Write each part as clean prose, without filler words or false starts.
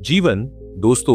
जीवन दोस्तों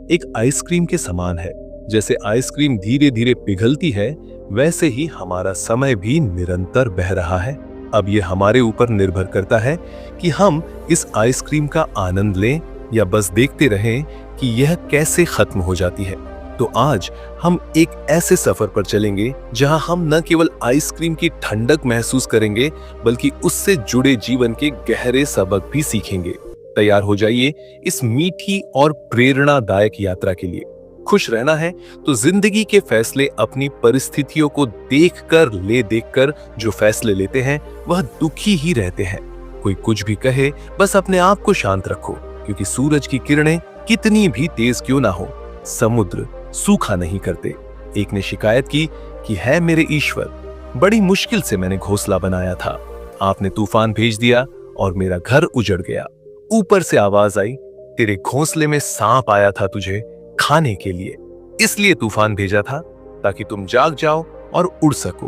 एक आइसक्रीम के समान है। जैसे आइसक्रीम धीरे धीरे पिघलती है, वैसे ही हमारा समय भी निरंतर बह रहा है। अब ये हमारे ऊपर निर्भर करता है कि हम इस आइसक्रीम का आनंद लें या बस देखते रहें कि यह कैसे खत्म हो जाती है। तो आज हम एक ऐसे सफर पर चलेंगे जहां हम न केवल आइसक्रीम की ठंडक महसूस करेंगे, बल्कि उससे जुड़े जीवन के गहरे सबक भी सीखेंगे। तैयार हो जाइए इस मीठी और प्रेरणादायक यात्रा के लिए। खुश रहना है तो जिंदगी के फैसले अपनी परिस्थितियों को देखकर जो फैसले लेते हैं वह दुखी ही रहते हैं। कोई कुछ भी कहे, बस अपने आप को शांत रखो, क्योंकि सूरज की किरणें कितनी भी तेज क्यों ना हो, समुद्र सूखा नहीं करते। एक ने शिकायत की कि है मेरे ईश्वर, बड़ी मुश्किल से मैंने घोंसला बनाया था, आपने तूफान भेज दिया और मेरा घर उजड़ गया। ऊपर से आवाज आई, तेरे घोंसले में सांप आया था तुझे खाने के लिए, इसलिए तूफान भेजा था ताकि तुम जाग जाओ और उड़ सको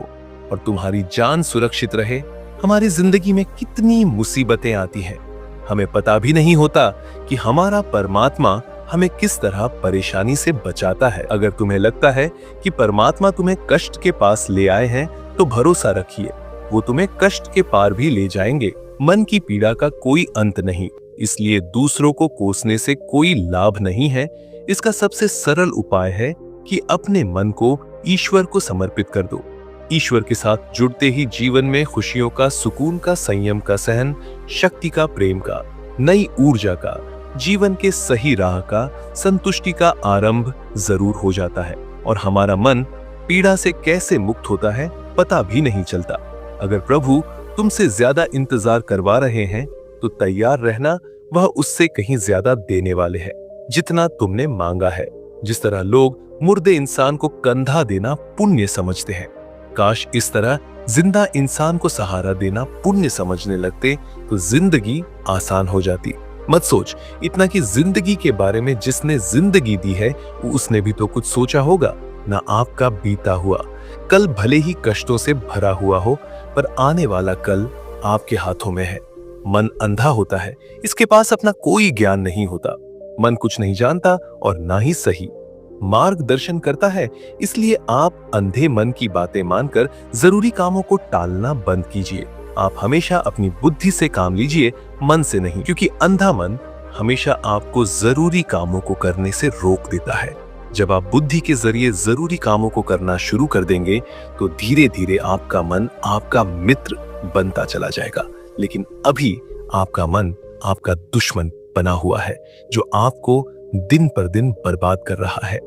और तुम्हारी जान सुरक्षित रहे। हमारी जिंदगी में कितनी मुसीबतें आती हैं, हमें पता भी नहीं होता कि हमारा परमात्मा हमें किस तरह परेशानी से बचाता है। अगर तुम्हें लगता है कि परमात्मा तुम्हें कष्ट के पास ले आए हैं, तो भरोसा रखिए, वो तुम्हें कष्ट के पार भी ले जाएंगे। मन की पीड़ा का कोई अंत नहीं, इसलिए दूसरों को कोसने से कोई लाभ नहीं है। इसका सबसे सरल उपाय है कि अपने मन को ईश्वर को समर्पित कर दो। ईश्वर के साथ जुड़ते ही जीवन में खुशियों का, सुकून का, संयम का, सहन शक्ति का, प्रेम का, नई ऊर्जा का, जीवन के सही राह का, संतुष्टि का आरंभ जरूर हो जाता है और हमारा मन पीड़ा से कैसे मुक्त होता है पता भी नहीं चलता। अगर प्रभु तुमसे ज्यादा इंतजार करवा रहे हैं तो तैयार रहना, वह उससे कहीं ज्यादा देने वाले हैं जितना तुमने मांगा है। जिस तरह लोग मुर्दे इंसान को कंधा देना पुण्य समझते हैं, काश इस तरह जिंदा इंसान को सहारा देना पुण्य समझने लगते तो जिंदगी आसान हो जाती। मत सोच इतना कि जिंदगी के बारे में जिसने जिंदगी दी है उसने भी तो कुछ सोचा होगा। ना आपका बीता हुआ कल भले ही कष्टों से भरा हुआ हो, पर आने वाला कल आपके हाथों में है। मन अंधा होता है, इसके पास अपना कोई ज्ञान नहीं होता। मन कुछ नहीं जानता और ना ही सही मार्गदर्शन करता है, इसलिए आप अंधे मन की बातें मानकर जरूरी कामों को टालना बंद कीजिए। आप हमेशा अपनी बुद्धि से काम लीजिए, मन से नहीं, क्योंकि अंधा मन हमेशा आपको जरूरी कामों को करने से रोक देता है। जब आप बुद्धि के जरिए जरूरी कामों को करना शुरू कर देंगे तो धीरे धीरे आपका मन आपका मित्र बनता चला जाएगा। लेकिन अभी आपका मन आपका दुश्मन बना हुआ है, जो आपको दिन पर दिन बर्बाद कर रहा है।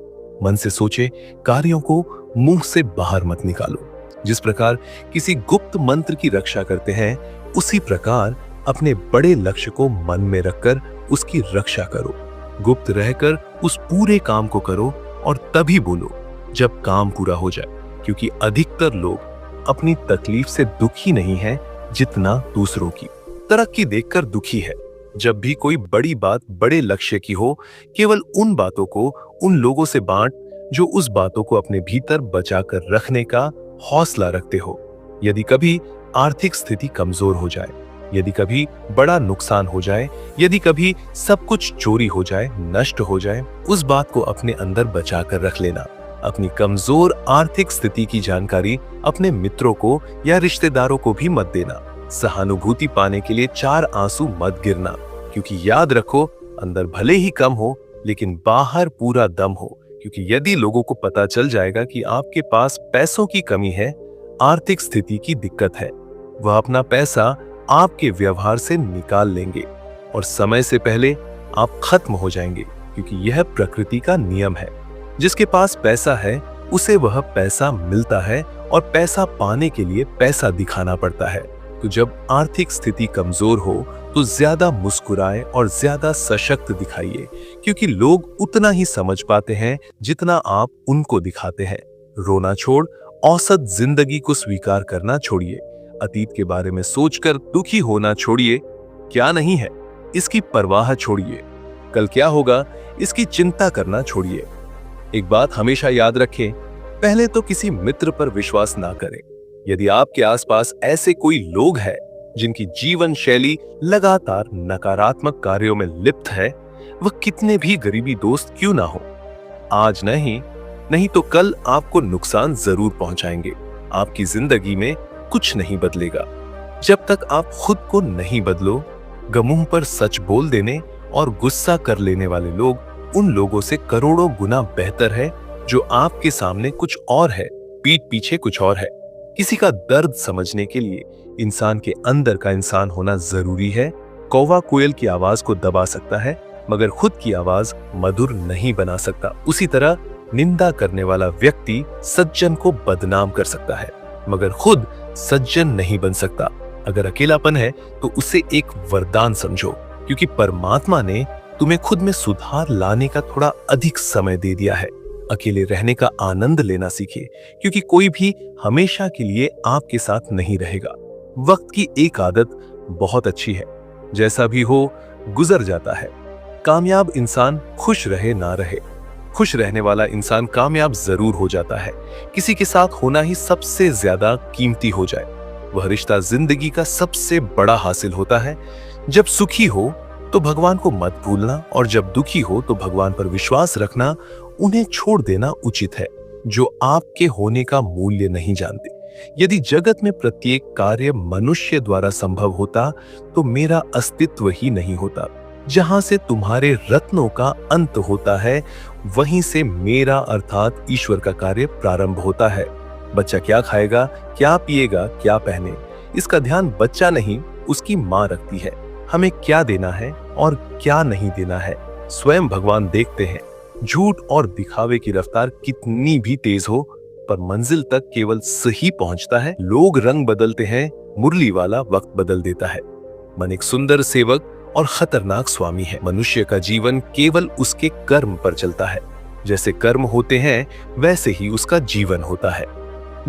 मन से सोचे कार्यों को मुंह से बाहर मत निकालो। जिस प्रकार किसी गुप्त मंत्र की रक्षा करते हैं, उसी प्रकार अपने बड़े लक्ष्य को मन में रखकर उसकी रक्षा करो। गुप्त रहकर उस पूरे काम को करो और तभी बोलो जब काम पूरा हो जाए, क्योंकि अधिकतर लोग अपनी तकलीफ से दुखी नहीं है जितना दूसरों की तरक्की देखकर दुखी है। जब भी कोई बड़ी बात बड़े लक्ष्य की हो, केवल उन बातों को उन लोगों से बांट जो उस बातों को अपने भीतर बचाकर रखने का हौसला रखते हो। यदि कभी आर्थिक स्थिति कमजोर हो जाए, यदि कभी बड़ा नुकसान हो जाए, यदि कभी सब कुछ चोरी हो जाए, नष्ट हो जाए, उस बात को अपने अंदर बचा कर रख लेना। अपनी कमजोर आर्थिक स्थिति की जानकारी अपने मित्रों को या रिश्तेदारों को भी मत देना। सहानुभूति पाने के लिए 4 आंसू मत गिरना, क्योंकि याद रखो अंदर भले ही कम हो लेकिन बाहर पूरा दम हो। क्योंकि यदि लोगों को पता चल जाएगा कि आपके पास पैसों की कमी है, आर्थिक स्थिति की दिक्कत है, वह अपना पैसा आपके व्यवहार से निकाल लेंगे और समय से पहले आप खत्म हो जाएंगे। क्योंकि यह प्रकृति का नियम है, जिसके पास पैसा है उसे वह पैसा मिलता है और पैसा पाने के लिए पैसा दिखाना पड़ता है। तो जब आर्थिक स्थिति कमजोर हो तो ज्यादा मुस्कुराए और ज्यादा सशक्त दिखाइए, क्योंकि लोग उतना ही समझ पाते हैं जितना आप उनको दिखाते हैं। रोना छोड़ औसत जिंदगी को स्वीकार करना छोड़िए। अतीत के बारे में सोचकर दुखी होना छोड़िए, क्या नहीं है इसकी परवाह छोड़िए। कल क्या होगा इसकी चिंता करना छोड़िए। एक बात हमेशा याद रखें, पहले तो किसी मित्र पर विश्वास ना करें। यदि आपके आसपास ऐसे कोई लोग हैं जिनकी जीवन शैली लगातार नकारात्मक कार्यों में लिप्त है, वह कितने भी गरीबी दोस्त क्यों ना हो। आज नहीं तो कल आपको नुकसान जरूर पहुंचाएंगे। आपकी जिंदगी में कुछ नहीं बदलेगा जब तक आप खुद को नहीं बदलो। गमुंह पर सच बोल देने और गुस्सा कर लेने वाले लोग उन लोगों से करोड़ों गुना बेहतर है जो आपके सामने कुछ और है, पीठ पीछे कुछ और है। किसी का दर्द समझने के लिए इंसान के अंदर का इंसान होना जरूरी है। कौवा कोयल की आवाज को दबा सकता है मगर खुद की आवाज मधुर नहीं बना सकता। उसी तरह निंदा करने वाला व्यक्ति सज्जन को बदनाम कर सकता है मगर खुद सज्जन नहीं बन सकता। अगर अकेलापन है तो उसे एक वरदान समझो, क्योंकि परमात्मा ने तुम्हें खुद में सुधार लाने का थोड़ा अधिक समय दे दिया है। अकेले रहने का आनंद लेना सीखिए, क्योंकि कोई भी हमेशा के लिए आपके साथ नहीं रहेगा। वक्त की एक आदत बहुत अच्छी है, जैसा भी हो गुजर जाता है। कामयाब इंसान खुश रहे ना रहे, खुश रहने वाला इंसान कामयाब जरूर हो जाता है। किसी के साथ होना ही सबसे ज्यादा कीमती हो जाए, वह रिश्ता जिंदगी का सबसे बड़ा हासिल होता है। जब सुखी हो तो भगवान को मत भूलना, और जब दुखी हो तो भगवान पर विश्वास रखना। उन्हें छोड़ देना उचित है जो आपके होने का मूल्य नहीं जानते। यदि जगत में प्रत्येक कार्य मनुष्य द्वारा संभव होता तो मेरा अस्तित्व ही नहीं होता। जहां से तुम्हारे रत्नों का अंत होता है वहीं से मेरा अर्थात ईश्वर का कार्य प्रारंभ होता है। बच्चा क्या खाएगा, क्या पिएगा, क्या पहने, इसका ध्यान बच्चा नहीं उसकी मां रखती है। हमें क्या देना है और क्या नहीं देना है स्वयं भगवान देखते हैं। झूठ और दिखावे की रफ्तार कितनी भी तेज हो पर मंजिल तक केवल सही पहुंचता है। लोग रंग बदलते हैं, मुरली वाला वक्त बदल देता है। मन एक सुंदर सेवक और खतरनाक स्वामी है। मनुष्य का जीवन केवल उसके कर्म पर चलता है। जैसे कर्म होते हैं वैसे ही उसका जीवन होता है।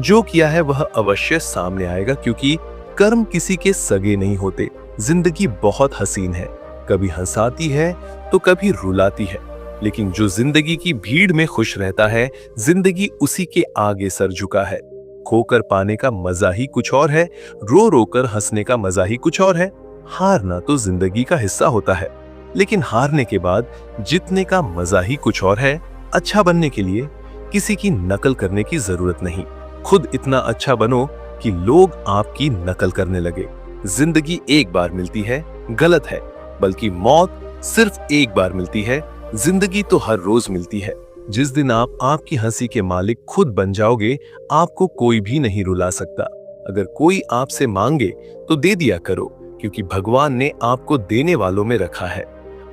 जो किया है वह अवश्य सामने आएगा, क्योंकि कर्म किसी के सगे नहीं होते। जिंदगी बहुत हसीन है, कभी हंसाती है तो कभी रुलाती है, लेकिन जो जिंदगी की भीड़ में खुश रहता है जिंदगी उसी के आगे सर झुका है। खोकर पाने का मजा ही कुछ और है, रो रो कर हंसने का मजा ही कुछ और है। हारना तो जिंदगी का हिस्सा होता है, लेकिन हारने के बाद जीतने का मजा ही कुछ और है। अच्छा बनने के लिए किसी की नकल करने की जरूरत नहीं, खुद इतना अच्छा बनो कि लोग आपकी नकल करने लगे। जिंदगी एक बार मिलती है, गलत है, बल्कि मौत सिर्फ एक बार मिलती है। जिंदगी तो हर रोज मिलती है। जिस दिन आप आपकी हंसी के मालिक खुद बन जाओगे आपको कोई भी नहीं रुला सकता। अगर कोई आपसे मांगे तो दे दिया करो, क्योंकि भगवान ने आपको देने वालों में रखा है,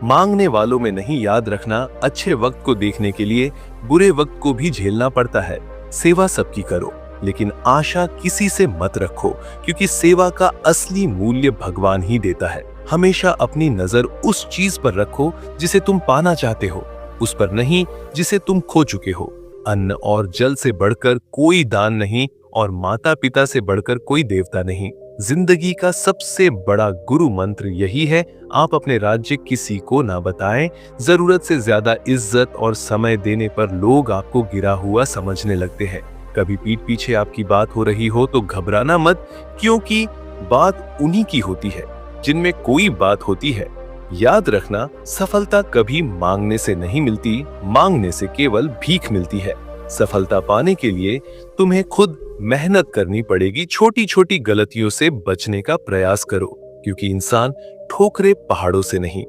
मांगने वालों में नहीं। याद रखना, अच्छे वक्त को देखने के लिए बुरे वक्त को भी झेलना पड़ता है। सेवा सबकी करो, लेकिन आशा किसी से मत रखो, क्योंकि सेवा का असली मूल्य भगवान ही देता है। हमेशा अपनी नजर उस चीज पर रखो जिसे तुम पाना चाहते हो, उस पर नहीं जिसे तुम खो चुके हो। अन्न और जल से बढ़कर कोई दान नहीं, और माता पिता से बढ़कर कोई देवता नहीं। जिंदगी का सबसे बड़ा गुरु मंत्र यही है, आप अपने राज्य किसी को ना बताएं। जरूरत से ज्यादा इज्जत और समय देने पर लोग आपको गिरा हुआ समझने लगते हैं। कभी पीठ पीछे आपकी बात हो रही हो तो घबराना मत, क्योंकि बात उन्हीं की होती है जिनमें कोई बात होती है। याद रखना, सफलता कभी मांगने से नहीं मिलती, मांगने से केवल भीख मिलती है। सफलता पाने के लिए तुम्हें खुद मेहनत करनी पड़ेगी। छोटी छोटी गलतियों से बचने का प्रयास करो, क्योंकि इंसान ठोकरे पहाड़ों से नहीं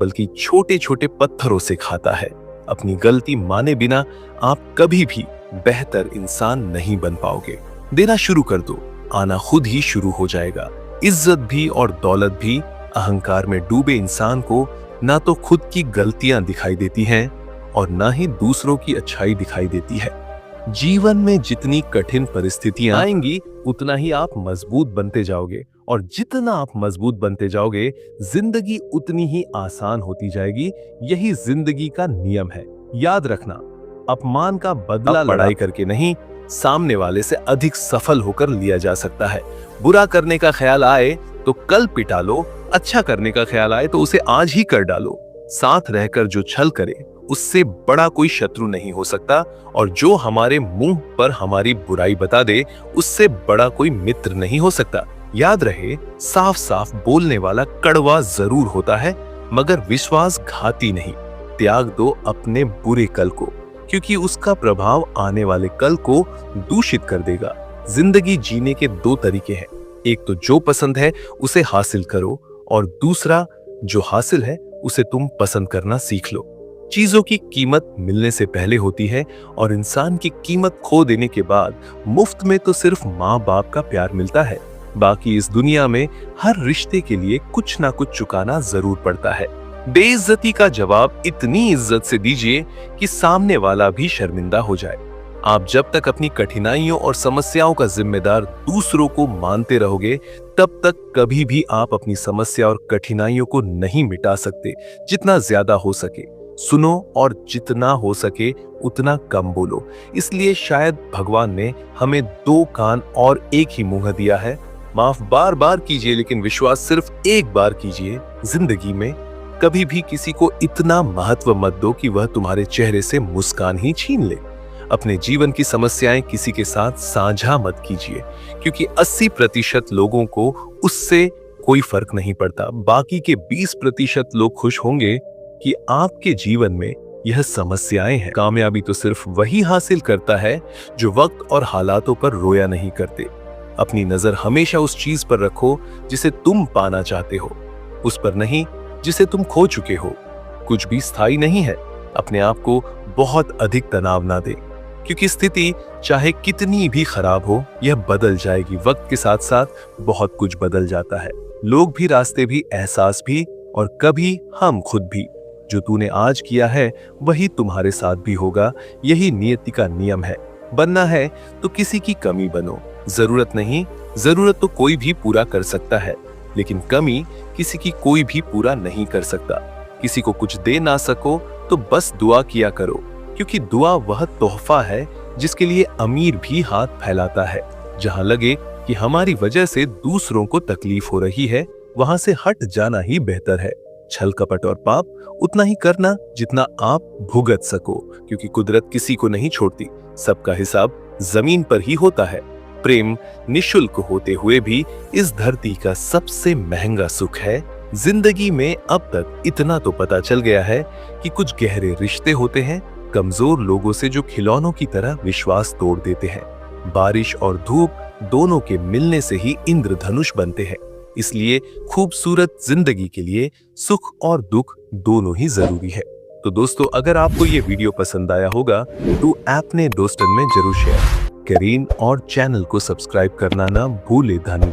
बल्कि छोटे छोटे पत्थरों से खाता है। अपनी गलती माने बिना आप कभी भी बेहतर इंसान नहीं बन पाओगे। देना शुरू कर दो, आना खुद ही शुरू हो जाएगा। इज्जत भी और दौलत भी अहंकार में डूबे इंसान को ना तो खुद की गलतियां दिखाई देती हैं और ना ही दूसरों की अच्छाई दिखाई देती है। जीवन में जितनी कठिन परिस्थितियां आएंगी उतना ही आप मजबूत बनते जाओगे, और जितना आप मजबूत बनते जाओगे जिंदगी उतनी ही आसान होती जाएगी। यही जिंदगी का नियम है। याद रखना, अपमान का बदला लड़ाई करके नहीं, सामने वाले से अधिक सफल होकर लिया जा सकता है। बुरा करने का ख्याल आए तो कल पिटा लो, अच्छा करने का ख्याल आए तो उसे आज ही कर डालो। साथ रहकर जो छल करे उससे बड़ा कोई शत्रु नहीं हो सकता, और जो हमारे मुंह पर हमारी बुराई बता दे उससे बड़ा कोई मित्र नहीं हो सकता। याद रहे, साफ साफ बोलने वाला कड़वा जरूर होता है मगर विश्वास घाती नहीं। त्याग दो अपने बुरे कल को, क्योंकि उसका प्रभाव आने वाले कल को दूषित कर देगा। जिंदगी जीने के दो तरीके हैं, एक तो जो पसंद है उसे हासिल करो, और दूसरा जो हासिल है उसे तुम पसंद करना सीख लो। चीजों की कीमत मिलने से पहले होती है, और इंसान की कीमत खो देने के बाद मुफ्त में तो सिर्फ माँ बाप का प्यार मिलता है। बाकी इस दुनिया में हर रिश्ते के लिए कुछ ना कुछ चुकाना जरूर पड़ता है। बेइज्जती का जवाब इतनी इज्जत से दीजिए कि सामने वाला भी शर्मिंदा हो जाए। आप जब तक अपनी कठिनाइयों और समस्याओं का जिम्मेदार दूसरों को मानते रहोगे, तब तक कभी भी आप अपनी समस्या और कठिनाइयों को नहीं मिटा सकते। जितना ज्यादा हो सके सुनो, और जितना हो सके उतना कम बोलो। इसलिए शायद भगवान ने हमें दो कान और एक ही मुंह दिया है। माफ बार बार कीजिए, लेकिन विश्वास सिर्फ एक बार कीजिए। जिंदगी में कभी भी किसी को इतना महत्व मत दो कि वह तुम्हारे चेहरे से मुस्कान ही छीन ले। अपने जीवन की समस्याएं किसी के साथ साझा मत कीजिए, क्योंकि 80% लोगों को उससे कोई फर्क नहीं पड़ता। बाकी के 20% लोग खुश होंगे कि आपके जीवन में यह समस्याएं हैं। कामयाबी तो सिर्फ वही हासिल करता है जो वक्त और हालातों पर रोया नहीं करते। अपनी नजर हमेशा उस चीज पर रखो जिसे तुम पाना चाहते हो, उस पर नहीं जिसे तुम खो चुके हो। कुछ भी स्थायी नहीं है। अपने आप को बहुत अधिक तनाव ना दे, क्योंकि स्थिति चाहे कितनी भी खराब हो, यह बदल जाएगी। वक्त के साथ साथ बहुत कुछ बदल जाता है, लोग भी, रास्ते भी, एहसास भी, और कभी हम खुद भी। जो तूने आज किया है वही तुम्हारे साथ भी होगा। यही नियति का नियम है। बनना है तो किसी की कमी बनो। जरूरत नहीं, जरूरत तो कोई भी पूरा कर सकता है, लेकिन कमी किसी की कोई भी पूरा नहीं कर सकता। किसी को कुछ दे ना सको तो बस दुआ किया करो, क्योंकि दुआ वह तोहफा है जिसके लिए अमीर भी हाथ फैलाता है। जहां लगे कि हमारी वजह से दूसरों को तकलीफ हो रही है, वहां से हट जाना ही बेहतर है। छल कपट और पाप उतना ही करना जितना आप भुगत सको, क्योंकि कुदरत किसी को नहीं छोड़ती। सबका हिसाब जमीन पर ही होता है। प्रेम निशुल्क होते हुए भी इस धरती का सबसे महंगा सुख है। जिंदगी में अब तक इतना तो पता चल गया है कि कुछ गहरे रिश्ते होते हैं कमजोर लोगों से, जो खिलौनों की तरह विश्वास तोड़ देते हैं। बारिश और धूप दोनों के मिलने से ही इंद्रधनुष बनते हैं। इसलिए खूबसूरत जिंदगी के लिए सुख और दुख दोनों ही जरूरी है। तो दोस्तों, अगर आपको ये वीडियो पसंद आया होगा तो अपने दोस्तों में जरूर शेयर करें और चैनल को सब्सक्राइब करना ना भूले। धन्यवाद।